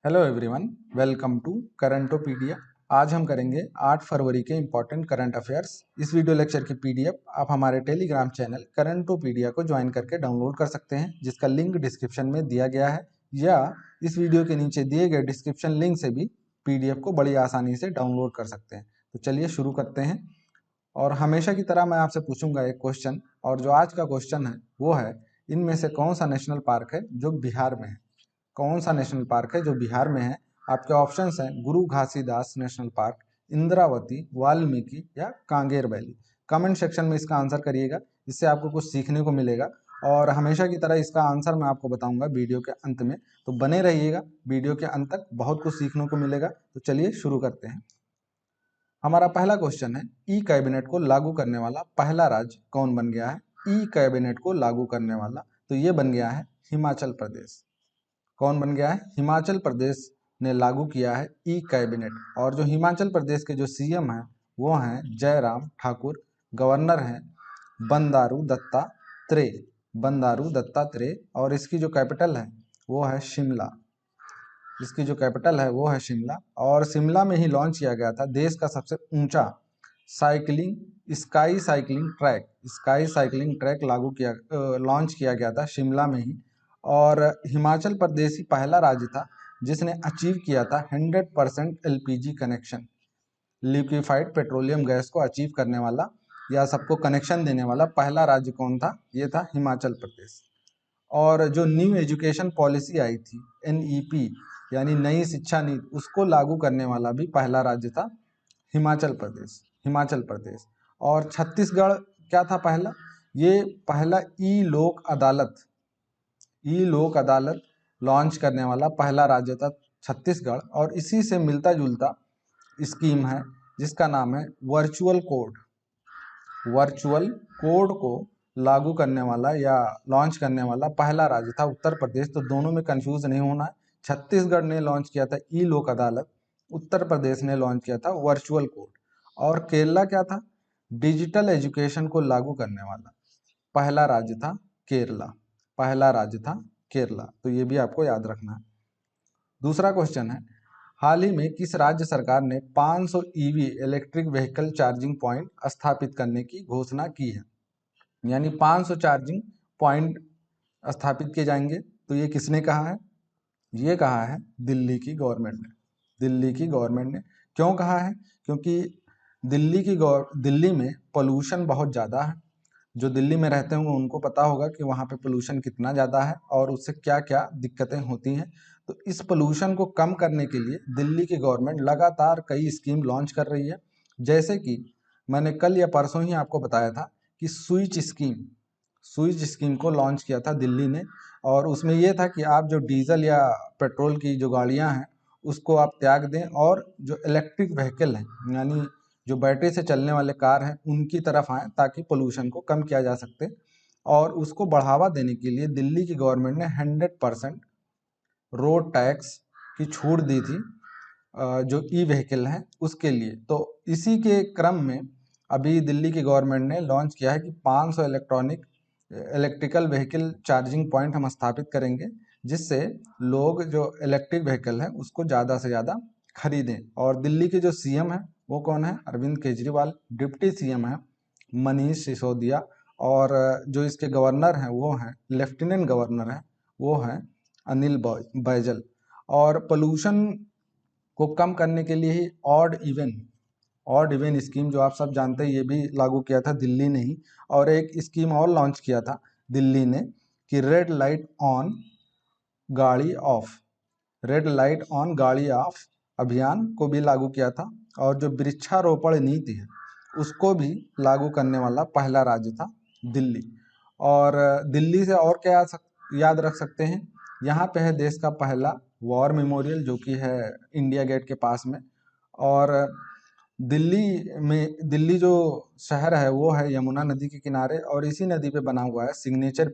Hello everyone, welcome to Currentopedia. आज हम करेंगे 8 फरवरी के इम्पॉर्टेंट करंट अफेयर्स। इस वीडियो लेक्चर की पीडीएफ आप हमारे टेलीग्राम चैनल करंटोपीडिया को ज्वाइन करके डाउनलोड कर सकते हैं, जिसका लिंक डिस्क्रिप्शन में दिया गया है, या इस वीडियो के नीचे दिए गए डिस्क्रिप्शन लिंक से भी पीडीएफ को बड़ी आसानी से डाउनलोड कर सकते हैं। तो चलिए शुरू करते हैं। और हमेशा की तरह मैं आपसे पूछूंगा एक क्वेश्चन, और जो आज का क्वेश्चन है वो है, इनमें से कौन सा नेशनल पार्क है जो बिहार में है? कौन सा नेशनल पार्क है जो बिहार में है? आपके ऑप्शंस हैं गुरु घासीदास नेशनल पार्क, इंद्रावती, वाल्मीकि या कांगेर वैली। कमेंट सेक्शन में इसका आंसर करिएगा, इससे आपको कुछ सीखने को मिलेगा। और हमेशा की तरह इसका आंसर मैं आपको बताऊंगा वीडियो के अंत में, तो बने रहिएगा वीडियो के अंत तक, बहुत कुछ सीखने को मिलेगा। तो चलिए शुरू करते हैं। हमारा पहला क्वेश्चन है, ई कैबिनेट को लागू करने वाला पहला राज्य कौन बन गया है? ई कैबिनेट को लागू करने वाला, तो ये बन गया है हिमाचल प्रदेश। कौन बन गया है? हिमाचल प्रदेश ने लागू किया है ई कैबिनेट। और जो हिमाचल प्रदेश के जो सीएम हैं वो हैं जयराम ठाकुर। गवर्नर हैं बंडारू दत्तात्रेय। बंडारू दत्तात्रेय। और इसकी जो कैपिटल है वो है शिमला। इसकी जो कैपिटल है वो है शिमला। और शिमला में ही लॉन्च किया गया था देश का सबसे ऊंचा स्काई साइकिलिंग ट्रैक लॉन्च किया गया था शिमला में ही। और हिमाचल प्रदेश ही पहला राज्य था जिसने अचीव किया था 100% LPG connection. Liquefied petroleum gas को अचीव करने वाला या सबको कनेक्शन देने वाला पहला राज्य कौन था? ये था हिमाचल प्रदेश। और जो न्यू एजुकेशन पॉलिसी आई थी, एनईपी यानी नई शिक्षा नीति, उसको लागू करने वाला भी पहला राज्य था हिमाचल प्रदेश। और छत्तीसगढ़ क्या था पहला? ये पहला ई लोक अदालत लॉन्च करने वाला पहला राज्य था छत्तीसगढ़। और इसी से मिलता जुलता स्कीम है जिसका नाम है वर्चुअल कोड को लागू करने वाला या लॉन्च करने वाला पहला राज्य था उत्तर प्रदेश। तो दोनों में कंफ्यूज नहीं होना है। छत्तीसगढ़ ने लॉन्च किया था ई लोक अदालत, उत्तर प्रदेश ने लॉन्च किया था वर्चुअल कोड। और केरला क्या था? डिजिटल एजुकेशन को लागू करने वाला पहला राज्य था केरला। तो ये भी आपको याद रखना है। दूसरा क्वेश्चन है, हाल ही में किस राज्य सरकार ने 500 EV electric vehicle charging point स्थापित करने की घोषणा की है? यानी 500 चार्जिंग पॉइंट स्थापित किए जाएंगे। तो ये किसने कहा है? ये कहा है दिल्ली की गवर्नमेंट ने। क्यों कहा है? क्योंकि दिल्ली में पोल्यूशन बहुत ज़्यादा है। जो दिल्ली में रहते होंगे उनको पता होगा कि वहाँ पे पोल्यूशन कितना ज़्यादा है और उससे क्या क्या दिक्कतें होती हैं। तो इस पोल्यूशन को कम करने के लिए दिल्ली की गवर्नमेंट लगातार कई स्कीम लॉन्च कर रही है। जैसे कि मैंने कल या परसों ही आपको बताया था कि स्विच स्कीम को लॉन्च किया था दिल्ली ने। और उसमें यह था कि आप जो डीजल या पेट्रोल की जो गाड़ियां हैं उसको आप त्याग दें, और जो इलेक्ट्रिक व्हीकल हैं यानी जो बैटरी से चलने वाले कार हैं उनकी तरफ आएँ, ताकि पोल्यूशन को कम किया जा सकते। और उसको बढ़ावा देने के लिए दिल्ली की गवर्नमेंट ने 100% रोड टैक्स की छूट दी थी जो ई व्हीकल हैं उसके लिए। तो इसी के क्रम में अभी दिल्ली की गवर्नमेंट ने लॉन्च किया है कि 500 इलेक्ट्रिकल व्हीकल चार्जिंग पॉइंट हम स्थापित करेंगे, जिससे लोग जो इलेक्ट्रिक व्हीकल है उसको ज़्यादा से ज़्यादा खरीदें। और दिल्ली के जो सीएम है वो कौन है? अरविंद केजरीवाल। डिप्टी सीएम है मनीष सिसोदिया। और जो इसके गवर्नर हैं वो हैं लेफ्टिनेंट गवर्नर हैं वो हैं अनिल बैजल। और पोल्यूशन को कम करने के लिए ही ऑड इवन स्कीम, जो आप सब जानते हैं, ये भी लागू किया था दिल्ली ने ही। और एक स्कीम और लॉन्च किया था दिल्ली ने कि रेड लाइट ऑन गाड़ी ऑफ अभियान को भी लागू किया था। और जो वृक्षारोपण नीति है उसको भी लागू करने वाला पहला राज्य था दिल्ली। और दिल्ली से और क्या याद रख सकते हैं? यहाँ पे है देश का पहला वॉर मेमोरियल, जो कि है इंडिया गेट के पास में। और दिल्ली जो शहर है वो है यमुना नदी के किनारे, और इसी नदी पे बना हुआ है सिग्नेचर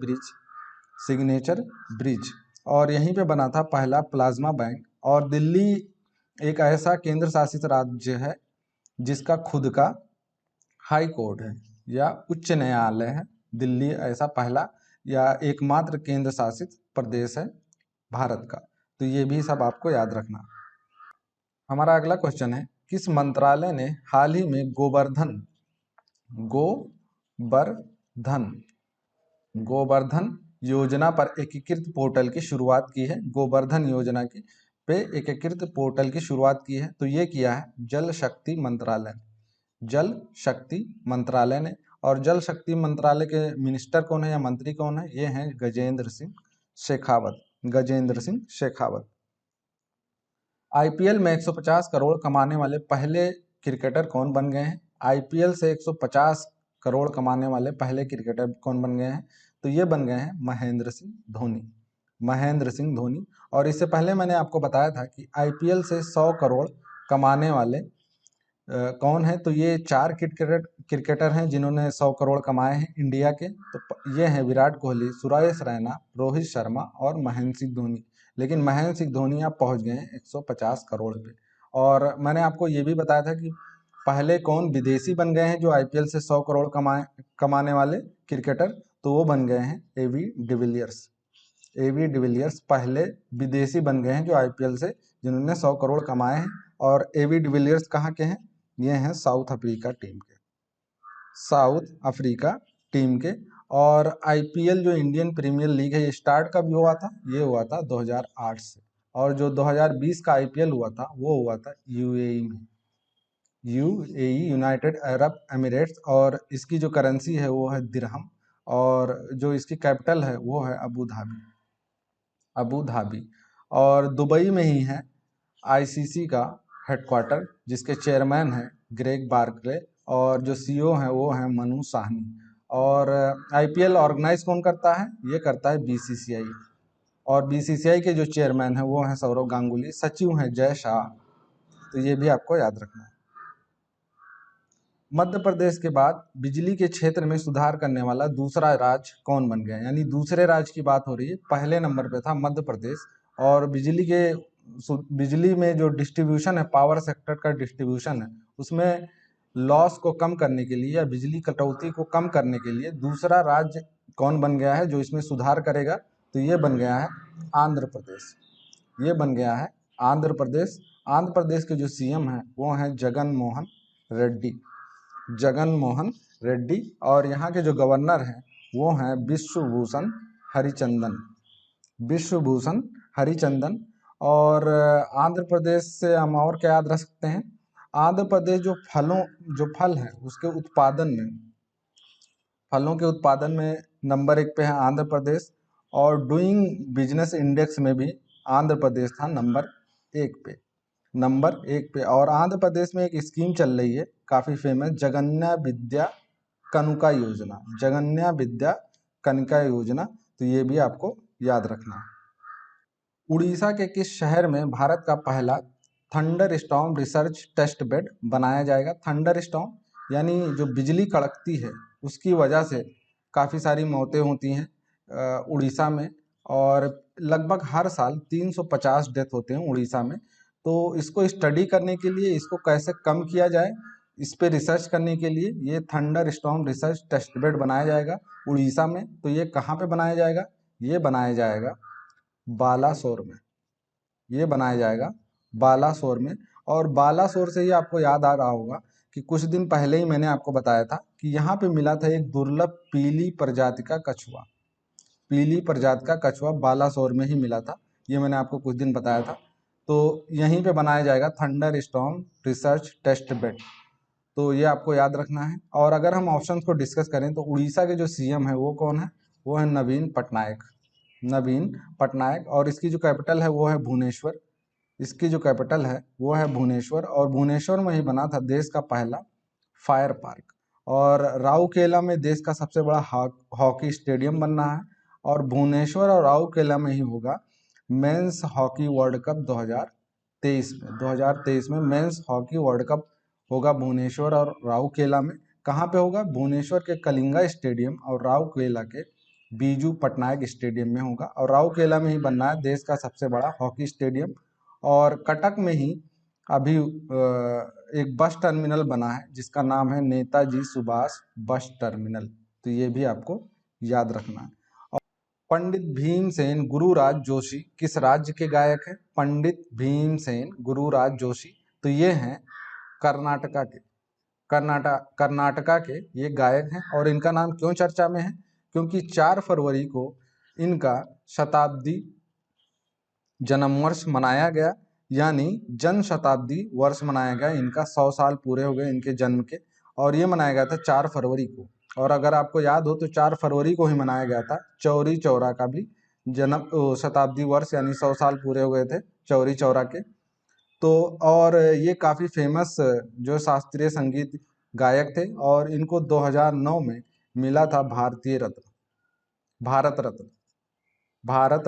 ब्रिज। और यहीं पे बना था पहला प्लाज्मा बैंक। और दिल्ली एक ऐसा केंद्र शासित राज्य है जिसका खुद का हाई कोर्ट है या उच्च न्यायालय है। दिल्ली ऐसा पहला या एकमात्र केंद्र शासित प्रदेश है भारत का। तो ये भी सब आपको याद रखना। हमारा अगला क्वेश्चन है, किस मंत्रालय ने हाल ही में गोवर्धन योजना पर एकीकृत पोर्टल की शुरुआत की है? गोवर्धन योजना की पे एकीकृत पोर्टल की शुरुआत की है, तो ये किया है जल शक्ति मंत्रालय। जल शक्ति मंत्रालय ने। और जल शक्ति मंत्रालय के मिनिस्टर कौन है या मंत्री कौन है? ये हैं गजेंद्र सिंह शेखावत। आईपीएल में 150 करोड़ कमाने वाले पहले क्रिकेटर कौन बन गए हैं? आईपीएल से 150 करोड़ कमाने वाले पहले क्रिकेटर कौन बन गए हैं? तो ये बन गए हैं महेंद्र सिंह धोनी। और इससे पहले मैंने आपको बताया था कि आईपीएल से 100 करोड़ कमाने वाले कौन है? तो ये 4 क्रिकेटर हैं जिन्होंने 100 करोड़ कमाए हैं इंडिया के। तो ये हैं विराट कोहली, सुरेश रैना, रोहित शर्मा और महेंद्र सिंह धोनी। लेकिन महेंद्र सिंह धोनी आप पहुंच गए हैं 150 करोड़ पे। और मैंने आपको ये भी बताया था कि पहले कौन विदेशी बन गए हैं जो आईपीएल से 100 करोड़ कमाने वाले क्रिकेटर, तो वो बन गए हैं एवी डिविलियर्स पहले विदेशी बन गए हैं जो आईपीएल से जिन्होंने 100 करोड़ कमाए हैं। और एवी डिविलियर्स कहाँ के हैं? ये हैं साउथ अफ्रीका टीम के। और आईपीएल जो इंडियन प्रीमियर लीग है, ये स्टार्ट कब हुआ था? ये हुआ था 2008 से। और जो 2020 का आईपीएल हुआ था वो हुआ था यूएई में, यूनाइटेड अरब एमिरेट्स। और इसकी जो करेंसी है वो है दिरहम, और जो इसकी कैपिटल है वो है अबू धाबी। और दुबई में ही है आईसीसी का हेडक्वार्टर, जिसके चेयरमैन हैं ग्रेग बार्कले, और जो सीईओ हैं वो हैं मनु साहनी। और आईपीएल ऑर्गेनाइज कौन करता है? ये करता है बीसीसीआई। और बीसीसीआई के जो चेयरमैन हैं वो हैं सौरव गांगुली, सचिव हैं जय शाह। तो ये भी आपको याद रखना है। मध्य प्रदेश के बाद बिजली के क्षेत्र में सुधार करने वाला दूसरा राज्य कौन बन गया? यानी दूसरे राज्य की बात हो रही है। पहले नंबर पे था मध्य प्रदेश, और बिजली में जो डिस्ट्रीब्यूशन है, पावर सेक्टर का डिस्ट्रीब्यूशन है, उसमें लॉस को कम करने के लिए या बिजली कटौती को कम करने के लिए दूसरा राज्य कौन बन गया है जो इसमें सुधार करेगा? तो ये बन गया है आंध्र प्रदेश। ये बन गया है आंध्र प्रदेश। आंध्र प्रदेश के जो सीएम हैं वो हैं जगन मोहन रेड्डी। और यहाँ के जो गवर्नर हैं वो हैं विश्वभूषण हरिचंदन। और आंध्र प्रदेश से हम और क्या याद रख सकते हैं? आंध्र प्रदेश जो फल हैं उसके फलों के उत्पादन में नंबर 1 पे है आंध्र प्रदेश। और डूइंग बिजनेस इंडेक्स में भी आंध्र प्रदेश था नंबर 1 पे। और आंध्र प्रदेश में एक स्कीम चल रही है काफ़ी फेमस, जगन्या विद्या कनिका योजना। तो ये भी आपको याद रखना है। उड़ीसा के किस शहर में भारत का पहला thunder storm research test bed बनाया जाएगा? थंडर स्टॉर्म यानी जो बिजली कड़कती है उसकी वजह से काफ़ी सारी मौतें होती हैं उड़ीसा में, और लगभग हर साल 350 डेथ होते हैं उड़ीसा में। तो इसको स्टडी करने के लिए, इसको कैसे कम किया जाए, इस पे रिसर्च करने के लिए ये thunder storm research test bed बनाया जाएगा उड़ीसा में। तो ये कहाँ पे बनाया जाएगा? ये बनाया जाएगा बालासोर में। ये बनाया जाएगा बालासोर में। और बालासोर से ही आपको याद आ रहा होगा कि कुछ दिन पहले ही मैंने आपको बताया था कि यहाँ पे मिला था एक दुर्लभ पीली प्रजाति का कछुआ बालासोर में ही मिला था। ये मैंने आपको कुछ दिन बताया था। तो यहीं पे बनाया जाएगा thunder storm research test bed. तो ये आपको याद रखना है। और अगर हम ऑप्शंस को डिस्कस करें तो उड़ीसा के जो सीएम है वो कौन है? वो है नवीन पटनायक। और इसकी जो कैपिटल है वो है भुवनेश्वर। और भुवनेश्वर में ही बना था देश का पहला फायर पार्क। और राउरकेला में देश का सबसे बड़ा हॉकी स्टेडियम बन रहा है। और भुवनेश्वर और राउरकेला में ही होगा मेंस हॉकी वर्ल्ड कप 2023 में मेंस हॉकी वर्ल्ड कप होगा भुवनेश्वर और राउरकेला में। कहाँ पे होगा? भुवनेश्वर के कलिंगा स्टेडियम और राउरकेला के बीजू पटनायक स्टेडियम में होगा। और राउरकेला में ही बनना है देश का सबसे बड़ा हॉकी स्टेडियम। और कटक में ही अभी एक बस टर्मिनल बना है जिसका नाम है नेताजी सुभाष बस टर्मिनल। तो ये भी आपको याद रखना है। पंडित भीमसेन गुरुराज जोशी किस राज्य के गायक हैं? पंडित भीमसेन गुरुराज जोशी, तो ये हैं कर्नाटका के, कर्नाटका के ये गायक हैं। और इनका नाम क्यों चर्चा में है? क्योंकि 4 फरवरी को इनका शताब्दी जन्म वर्ष मनाया गया, यानी जन शताब्दी वर्ष मनाया गया। इनका 100 साल पूरे हो गए इनके जन्म के, और ये मनाया गया था 4 फरवरी को। और अगर आपको याद हो तो 4 फरवरी को ही मनाया गया था चौरी चौरा का भी जन्म शताब्दी वर्ष, यानी 100 साल पूरे हो गए थे चौरी चौरा के। तो और ये काफ़ी फेमस जो शास्त्रीय संगीत गायक थे, और इनको 2009 में मिला था भारतीय रत्न, भारत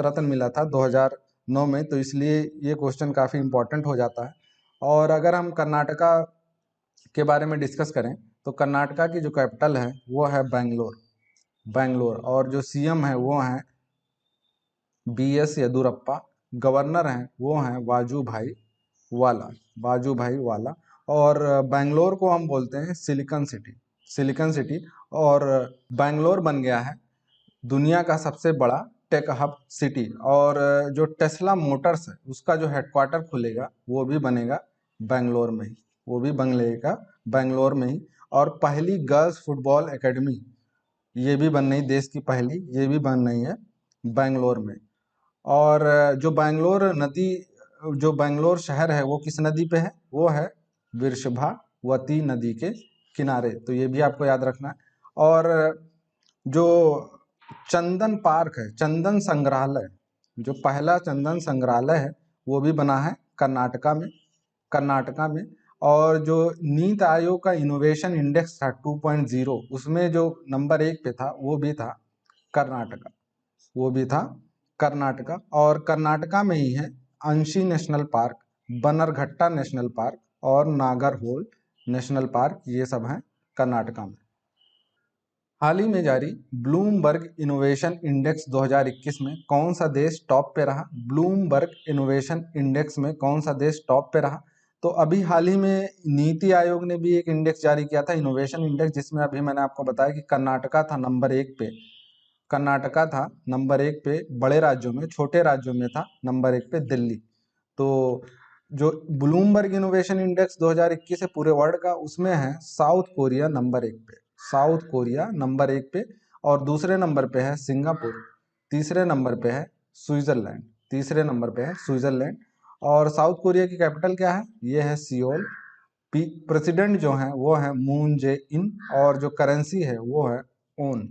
रत्न मिला था 2009 में। तो इसलिए ये क्वेश्चन काफ़ी इम्पोर्टेंट हो जाता है। और अगर हम कर्नाटका के बारे में डिस्कस करें तो कर्नाटका की जो कैपिटल है वो है बेंगलोर, और जो सीएम है वो हैं BS येदुरप्पा। गवर्नर हैं वो हैं वाजूभाई वाला। और बेंगलोर को हम बोलते हैं सिलिकन सिटी। और बेंगलोर बन गया है दुनिया का सबसे बड़ा टेक हब सिटी। और जो टेस्ला मोटर्स है उसका जो हेडक्वार्टर खुलेगा वो भी बनेगा बेंगलोर में ही, और पहली गर्ल्स फुटबॉल एकेडमी ये भी बन रही, देश की पहली, ये भी बन रही है बेंगलोर में। और जो बेंगलोर शहर है वो किस नदी पे है? वो है वृषभावती नदी के किनारे, तो ये भी आपको याद रखना है। और जो चंदन पार्क है, चंदन संग्रहालय, जो पहला चंदन संग्रहालय है वो भी बना है कर्नाटका में। और जो नीति आयोग का इनोवेशन इंडेक्स था 2.0, उसमें जो नंबर 1 पे था वो भी था कर्नाटका। और कर्नाटका में ही है अंशी national park, Bannerghatta national park और नागरहोल नेशनल पार्क, ये सब हैं कर्नाटका में। हाल ही में जारी ब्लूमबर्ग इनोवेशन इंडेक्स 2021 में कौन सा देश टॉप पे रहा? ब्लूमबर्ग इनोवेशन इंडेक्स में कौन सा देश टॉप पे रहा? तो अभी हाल ही में नीति आयोग ने भी एक इंडेक्स जारी किया था, इनोवेशन इंडेक्स, जिसमें अभी मैंने आपको बताया कि कर्नाटका था नंबर 1 पे। बड़े राज्यों में, छोटे राज्यों में था नंबर 1 पे दिल्ली। तो जो ब्लूमबर्ग इनोवेशन इंडेक्स 2021 है पूरे वर्ल्ड का, उसमें है साउथ कोरिया नंबर 1 पे, और दूसरे नंबर पे है सिंगापुर, तीसरे नंबर पे है स्विट्जरलैंड। और साउथ कोरिया की कैपिटल क्या है? ये है सियोल। प्रेसिडेंट जो है वो है मून जे इन, और जो करेंसी है वो है ओन।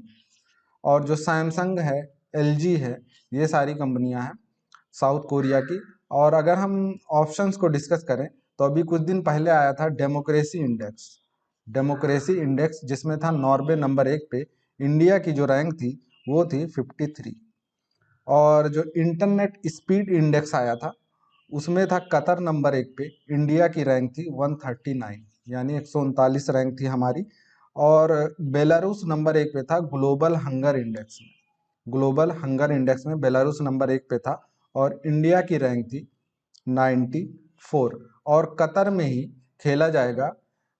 और जो सैमसंग है, LG है, ये सारी कंपनियां हैं साउथ कोरिया की। और अगर हम ऑप्शंस को डिस्कस करें तो अभी कुछ दिन पहले आया था डेमोक्रेसी इंडेक्स, जिसमें था नॉर्वे नंबर 1 पे। इंडिया की जो रैंक थी वो थी 53। और जो इंटरनेट स्पीड इंडेक्स आया था उसमें था कतर नंबर 1 पे, इंडिया की रैंक थी 139, यानी 139 रैंक थी हमारी। और बेलारूस नंबर 1 पे था ग्लोबल हंगर इंडेक्स में बेलारूस नंबर 1 पे था, और इंडिया की रैंक थी 94। और कतर में ही खेला जाएगा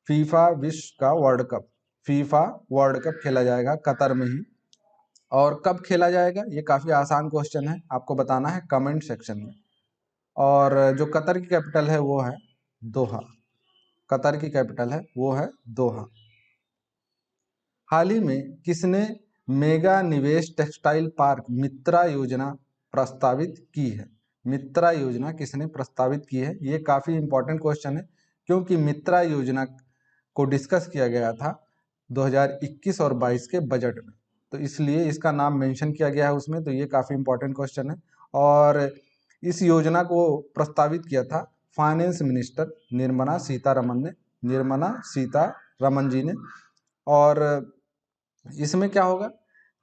फीफा वर्ल्ड कप खेला जाएगा कतर में ही। और कब खेला जाएगा? ये काफ़ी आसान क्वेश्चन है, आपको बताना है कमेंट सेक्शन में। और जो कतर की कैपिटल है वो है दोहा। हाल ही में किसने मेगा निवेश टेक्सटाइल पार्क मित्रा योजना प्रस्तावित की है? मित्रा योजना किसने प्रस्तावित की है? ये काफ़ी इंपॉर्टेंट क्वेश्चन है, क्योंकि मित्रा योजना को डिस्कस किया गया था 2021 और 22 के बजट में, तो इसलिए इसका नाम मेंशन किया गया है उसमें। तो ये काफ़ी इंपॉर्टेंट क्वेश्चन है। और इस योजना को प्रस्तावित किया था फाइनेंस मिनिस्टर निर्मला सीतारमन जी ने। और इसमें क्या होगा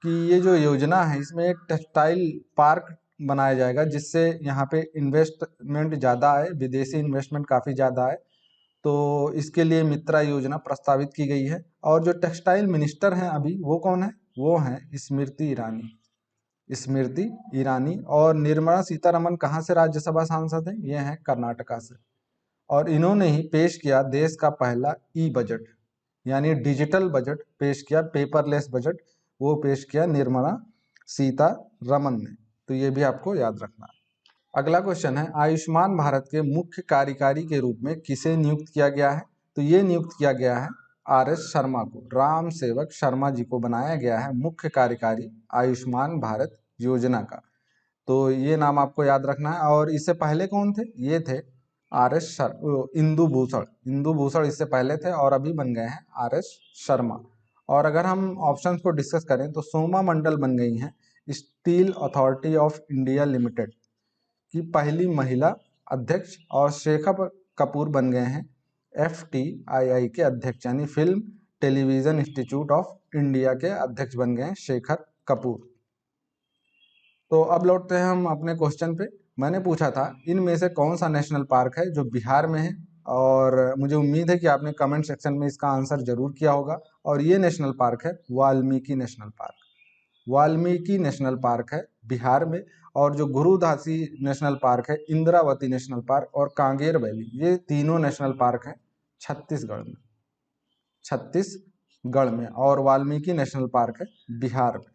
कि ये जो योजना है इसमें एक टेक्सटाइल पार्क बनाया जाएगा, जिससे यहाँ पे इन्वेस्टमेंट ज़्यादा आए, विदेशी इन्वेस्टमेंट काफ़ी ज़्यादा आए। तो इसके लिए मित्रा योजना प्रस्तावित की गई है। और जो टेक्सटाइल मिनिस्टर हैं अभी वो कौन है? वो हैं स्मृति ईरानी। और निर्मला सीतारमन कहाँ से राज्यसभा सांसद हैं? ये हैं कर्नाटका से। और इन्होंने ही पेश किया देश का पहला बजट, यानी डिजिटल बजट पेश किया, पेपरलेस बजट वो पेश किया निर्मला सीतारमन ने। तो ये भी आपको याद रखना। अगला क्वेश्चन है, आयुष्मान भारत के मुख्य कार्यकारी के रूप में किसे नियुक्त किया गया है? तो ये नियुक्त किया गया है RS शर्मा को। राम सेवक शर्मा जी को बनाया गया है मुख्य कार्यकारी आयुष्मान भारत योजना का। तो ये नाम आपको याद रखना है। और इससे पहले कौन थे? ये थे इंदु भूषण। इंदु भूषण इससे पहले थे और अभी बन गए हैं RS शर्मा। और अगर हम ऑप्शंस को डिस्कस करें तो सोमा मंडल बन गई हैं steel authority of India limited की पहली महिला अध्यक्ष, और शेखर कपूर बन गए हैं FTII के अध्यक्ष, यानी film television institute of India के अध्यक्ष बन गए हैं शेखर कपूर। तो अब लौटते हैं हम अपने क्वेश्चन पे। मैंने पूछा था इनमें से कौन सा नेशनल पार्क है जो बिहार में है, और मुझे उम्मीद है कि आपने कमेंट सेक्शन में इसका आंसर जरूर किया होगा। और ये नेशनल पार्क है Valmiki national park. Valmiki national park है बिहार में। और जो गुरुदासी नेशनल पार्क है, इंद्रावती नेशनल पार्क और कांगेर वैली, ये तीनों नेशनल पार्क हैं छत्तीसगढ़ में। छत्तीसगढ़ में। और वाल्मीकि नेशनल पार्क है बिहार में।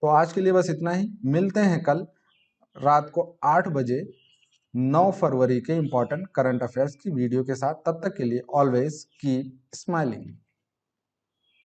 तो आज के लिए बस इतना ही। मिलते हैं कल रात को 8 बजे 9 फरवरी के इंपॉर्टेंट करंट अफेयर्स की वीडियो के साथ। तब तक के लिए ऑलवेज कीप स्माइलिंग।